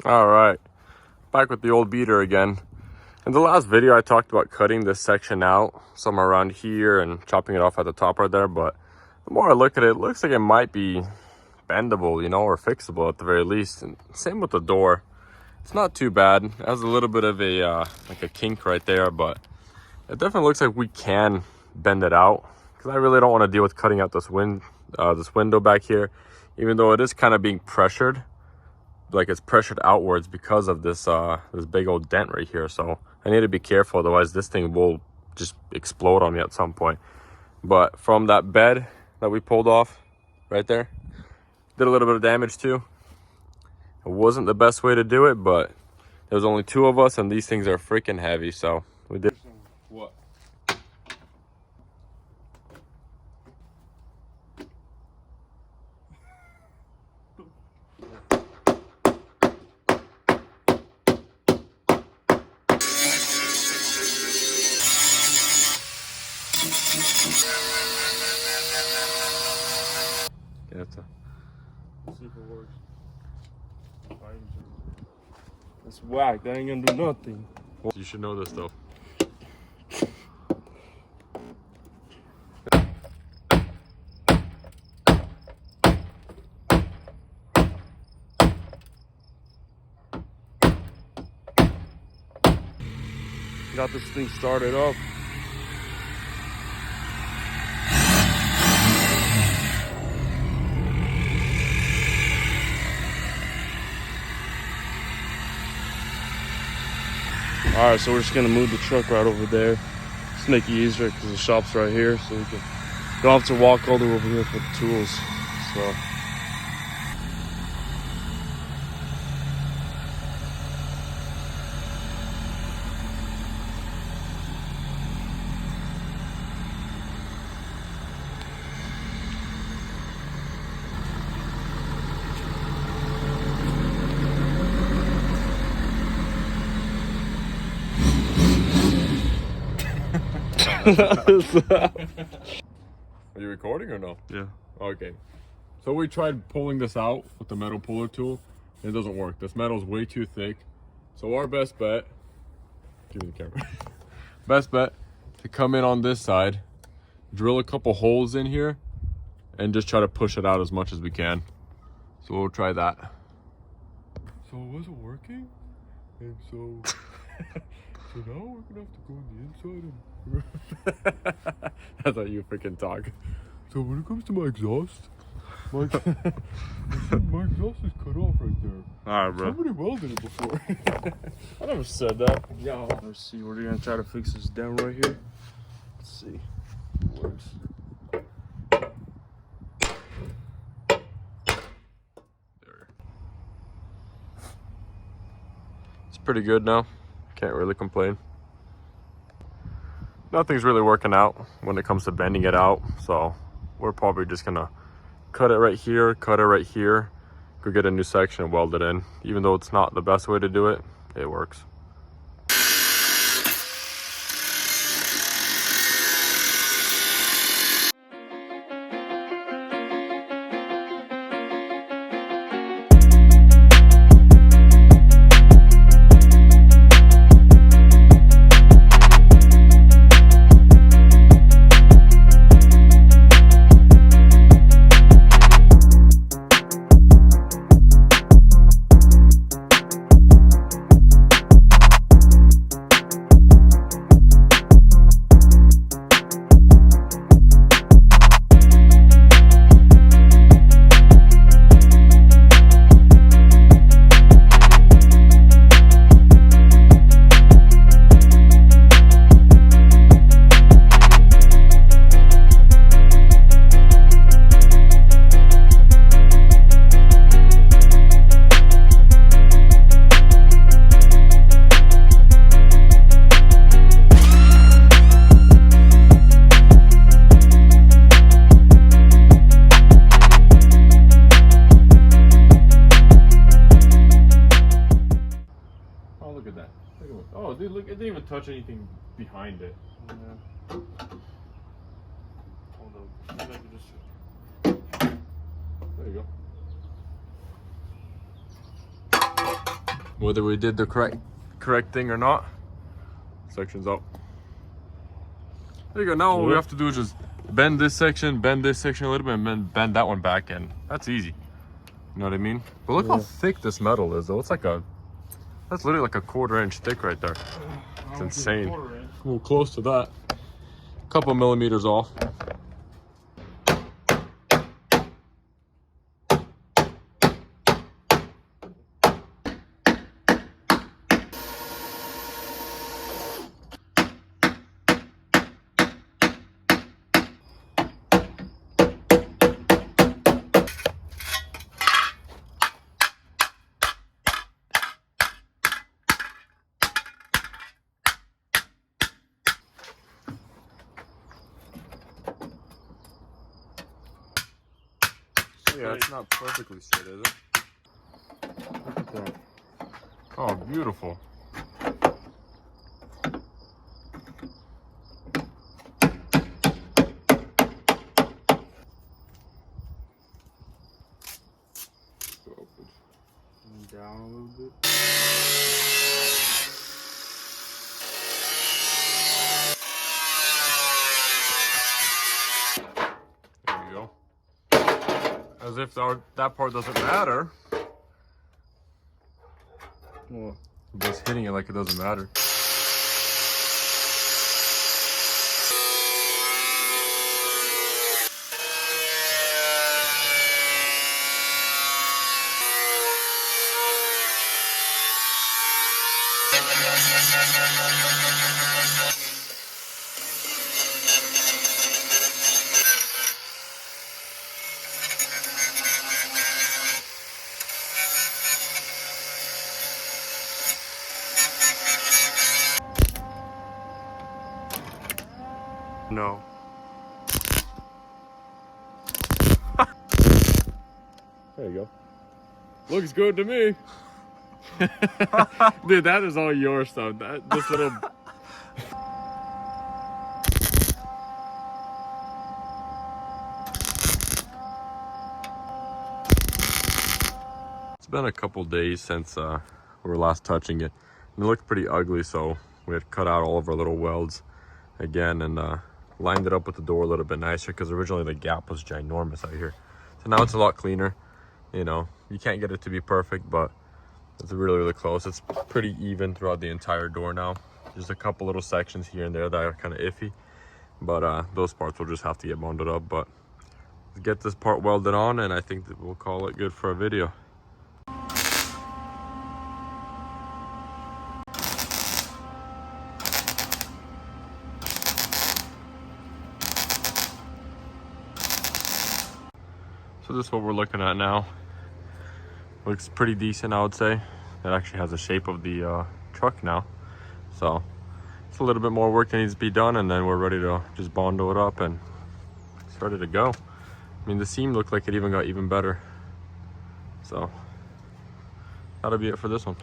All right, back with the old beater again. In the last video, I talked about cutting this section out somewhere around here and chopping it off at the top right there. But the more I look at it, it looks like it might be bendable, you know, or fixable at the very least. And same with the door. It's not too bad. It has a little bit of a like a kink right there, but it definitely looks like we can bend it out. Because I really don't want to deal with cutting out this window back here, even though it is kind of being pressured. Like it's pressured outwards because of this this big old dent right here. So I need to be careful, otherwise this thing will just explode on me at some point. But from that bed that we pulled off right there, did a little bit of damage too. It wasn't the best way to do it, but there's only two of us and these things are freaking heavy, so we did. What? See if it works. It's whack. That ain't gonna do nothing. You should know this though. Got this thing started up. All right, so we're just gonna move the truck right over there. Just make it easier because the shop's right here, so we don't have to walk all the way over here for the tools. So. Are you recording or no? Yeah. Okay. So we tried pulling this out with the metal puller tool. It doesn't work. This metal is way too thick. So our best bet, give me the camera. Best bet to come in on this side, drill a couple holes in here, and just try to push it out as much as we can. So we'll try that. So it wasn't working, and so so now we're gonna have to go on the inside and that's how you freaking talk. So when it comes to my exhaust, my exhaust is cut off right there. All right, bro. Somebody welded it before. I never said that. Yeah. Let's see. We're gonna try to fix this dent right here. Let's see. If it works. There. It's pretty good now. Can't really complain. Nothing's really working out when it comes to bending it out, so we're probably just gonna cut it right here, go get a new section and weld it in. Even though it's not the best way to do it, it works. Oh, dude, look, it didn't even touch anything behind it. Yeah. Hold on. Maybe I can just... There you go. whether we did the correct thing or not. Section's out. There you go. Now all we have to do is just bend this section a little bit, and then bend that one back in. That's easy. You know what I mean? But look how thick this metal is, though. It's like that's literally like a 1/4 inch thick right there. It's insane. Well, close to that. A couple millimeters off. Yeah, it's not perfectly straight, is it? Look at that. Oh, beautiful. Down a little bit. There you go. As if that part doesn't matter. What? Just hitting it like it doesn't matter. No. There you go. Looks good to me. Dude, that is all your stuff. This little... It's been a couple days since we were last touching it. And it looked pretty ugly, so we had cut out all of our little welds again and lined it up with the door a little bit nicer, because originally the gap was ginormous out here. So now it's a lot cleaner. You know, you can't get it to be perfect, but it's really close. It's pretty even throughout the entire door now. There's a couple little sections here and there that are kind of iffy, but those parts will just have to get bonded up. But let's get this part welded on, and I think that we'll call it good for a video. So this is what we're looking at now. Looks pretty decent, I would say. It actually has the shape of the truck now. So it's a little bit more work that needs to be done, and then we're ready to just bondo it up and it's ready to go. I mean, the seam looked like it even got even better. So that'll be it for this one.